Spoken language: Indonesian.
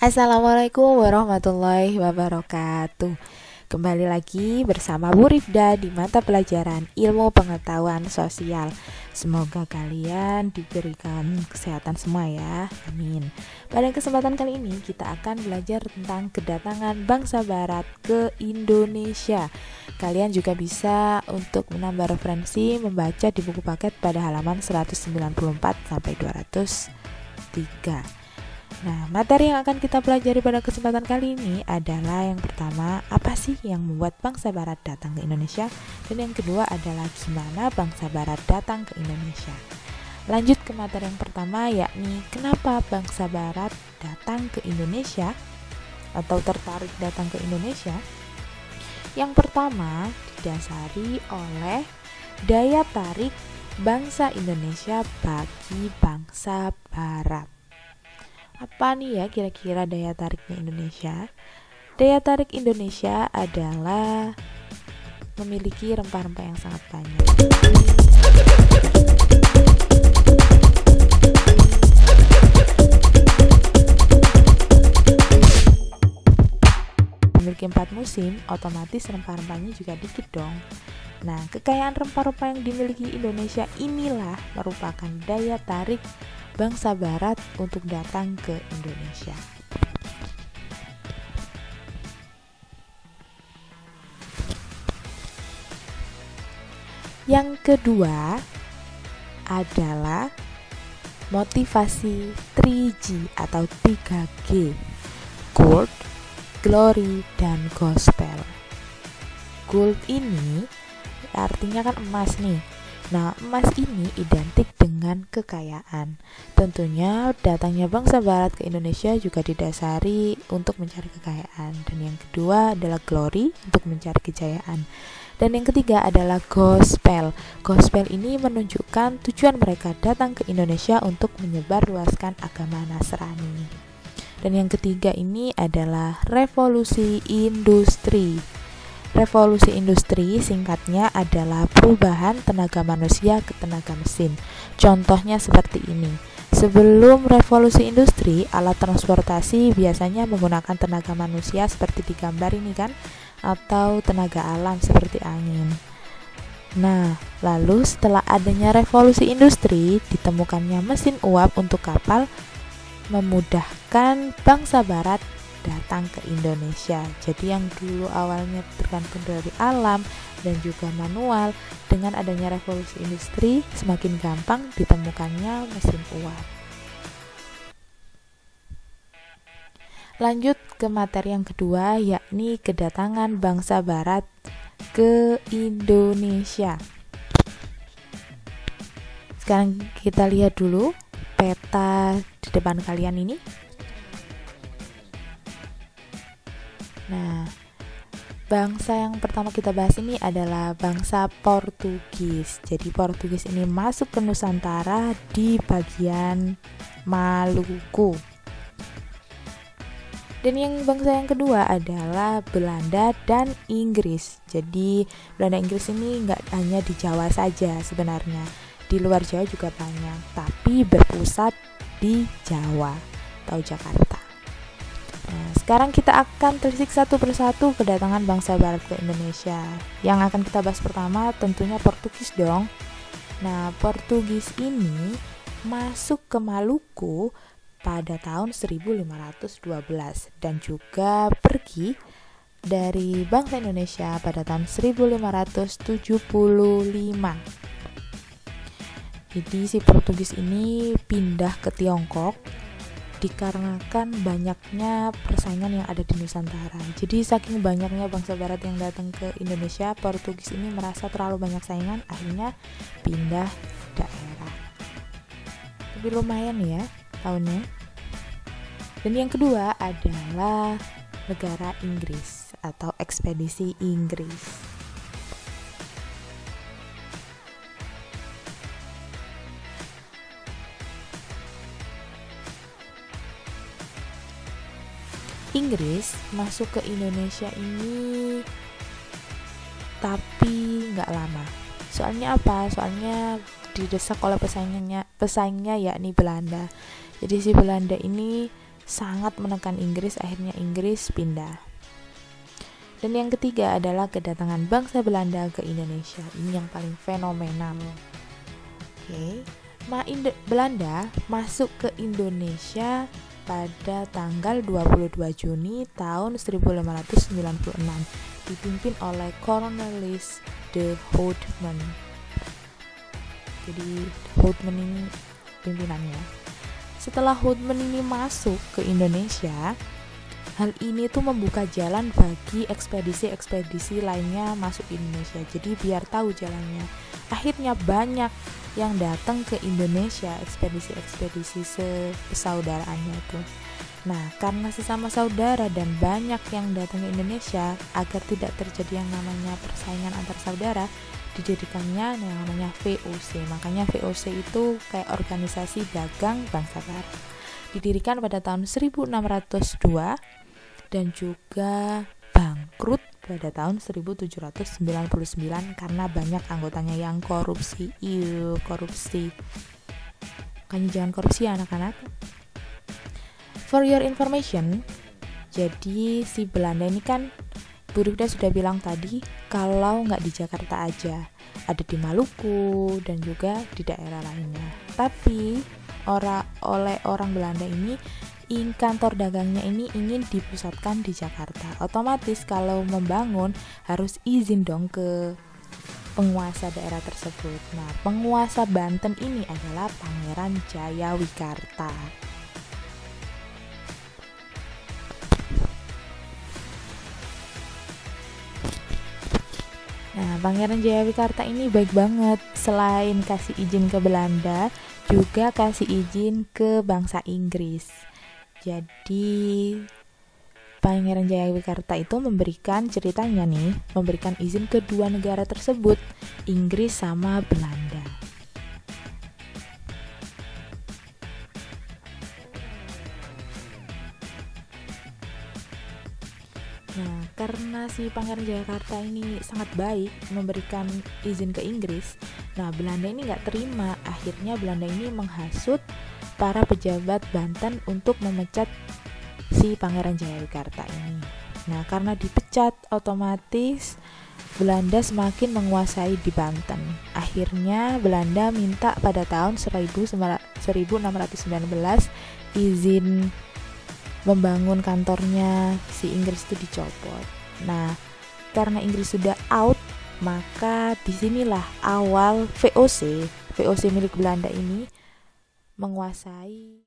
Assalamualaikum warahmatullahi wabarakatuh. Kembali lagi bersama Bu Rifda di mata pelajaran Ilmu Pengetahuan Sosial. Semoga kalian diberikan kesehatan semua ya, amin. Pada kesempatan kali ini kita akan belajar tentang kedatangan bangsa barat ke Indonesia. Kalian juga bisa untuk menambah referensi membaca di buku paket pada halaman 194 sampai 203. Nah, materi yang akan kita pelajari pada kesempatan kali ini adalah yang pertama, apa sih yang membuat bangsa barat datang ke Indonesia? Dan yang kedua adalah gimana bangsa barat datang ke Indonesia. Lanjut ke materi yang pertama, yakni kenapa bangsa barat datang ke Indonesia atau tertarik datang ke Indonesia. Yang pertama didasari oleh daya tarik bangsa Indonesia bagi bangsa barat. Apa nih ya kira-kira daya tariknya Indonesia? Daya tarik Indonesia adalah memiliki rempah-rempah yang sangat banyak. Memiliki 4 musim, otomatis rempah-rempahnya juga dikit dong. Nah, kekayaan rempah-rempah yang dimiliki Indonesia inilah merupakan daya tarik bangsa barat untuk datang ke Indonesia. Yang kedua adalah motivasi 3G atau 3G, Gold, Glory, dan Gospel. Gold ini artinya kan emas nih. Nah, emas ini identik dengan kekayaan. Tentunya datangnya bangsa barat ke Indonesia juga didasari untuk mencari kekayaan. Dan yang kedua adalah glory, untuk mencari kejayaan. Dan yang ketiga adalah gospel. Gospel ini menunjukkan tujuan mereka datang ke Indonesia untuk menyebarluaskan agama Nasrani. Dan yang ketiga ini adalah revolusi industri. Revolusi industri singkatnya adalah perubahan tenaga manusia ke tenaga mesin. Contohnya seperti ini. Sebelum revolusi industri, alat transportasi biasanya menggunakan tenaga manusia seperti digambar ini kan, atau tenaga alam seperti angin. Nah, lalu setelah adanya revolusi industri, ditemukannya mesin uap untuk kapal, memudahkan bangsa barat datang ke Indonesia. Jadi yang dulu awalnya tergantung dari alam dan juga manual, dengan adanya revolusi industri semakin gampang ditemukannya mesin uap. Lanjut ke materi yang kedua, yakni kedatangan bangsa barat ke Indonesia. Sekarang kita lihat dulu peta di depan kalian ini. Nah, bangsa yang pertama kita bahas ini adalah bangsa Portugis. Jadi Portugis ini masuk ke Nusantara di bagian Maluku. Dan yang bangsa yang kedua adalah Belanda dan Inggris. Jadi Belanda Inggris ini nggak hanya di Jawa saja sebenarnya, di luar Jawa juga banyak, tapi berpusat di Jawa atau Jakarta. Nah, sekarang kita akan telisik satu persatu kedatangan bangsa barat ke Indonesia. Yang akan kita bahas pertama tentunya Portugis dong. Nah, Portugis ini masuk ke Maluku pada tahun 1512 dan juga pergi dari bangsa Indonesia pada tahun 1575. Jadi si Portugis ini pindah ke Tiongkok dikarenakan banyaknya persaingan yang ada di Nusantara. Jadi saking banyaknya bangsa barat yang datang ke Indonesia, Portugis ini merasa terlalu banyak saingan, akhirnya pindah daerah. Tapi lumayan ya tahunnya. Dan yang kedua adalah negara Inggris atau ekspedisi Inggris. Inggris masuk ke Indonesia ini tapi nggak lama. Soalnya apa? Soalnya didesak oleh pesaingnya yakni Belanda. Jadi si Belanda ini sangat menekan Inggris, akhirnya Inggris pindah. Dan yang ketiga adalah kedatangan bangsa Belanda ke Indonesia. Ini yang paling fenomenal. Oke. Belanda masuk ke Indonesia pada tanggal 22 Juni tahun 1596 dipimpin oleh Cornelis de Houtman. Jadi Houtman ini pimpinannya. Setelah Houtman ini masuk ke Indonesia, hal ini tuh membuka jalan bagi ekspedisi-ekspedisi lainnya masuk Indonesia. Jadi biar tahu jalannya. Akhirnya banyak yang datang ke Indonesia, ekspedisi-ekspedisi sesaudaraannya itu. Nah, karena sesama saudara dan banyak yang datang ke Indonesia, agar tidak terjadi yang namanya persaingan antar saudara, dijadikannya yang namanya VOC. Makanya VOC itu kayak organisasi dagang bangsa barat. Didirikan pada tahun 1602 dan juga bangkrut pada tahun 1799 karena banyak anggotanya yang korupsi. Korupsi. Makanya jangan korupsi ya anak-anak. For your information, jadi si Belanda ini kan Bu Rifda sudah bilang tadi kalau nggak di Jakarta aja, ada di Maluku dan juga di daerah lainnya. Tapi oleh orang Belanda ini kantor dagangnya ini ingin dipusatkan di Jakarta. Otomatis kalau membangun harus izin dong ke penguasa daerah tersebut. Nah, penguasa Banten ini adalah Pangeran Jayawikarta. Nah, Pangeran Jayawikarta ini baik banget. Selain kasih izin ke Belanda, juga kasih izin ke bangsa Inggris. Jadi Pangeran Jayawikarta itu memberikan izin ke dua negara tersebut, Inggris sama Belanda. Nah, karena si Pangeran Jayakarta ini sangat baik memberikan izin ke Inggris, nah Belanda ini nggak terima. Akhirnya Belanda ini menghasut para pejabat Banten untuk memecat si Pangeran Jayawikarta ini. Nah, karena dipecat, otomatis Belanda semakin menguasai di Banten. Akhirnya Belanda minta pada tahun 1619 izin membangun kantornya si Inggris itu dicopot. Nah, karena Inggris sudah out, maka disinilah awal VOC milik Belanda ini menguasai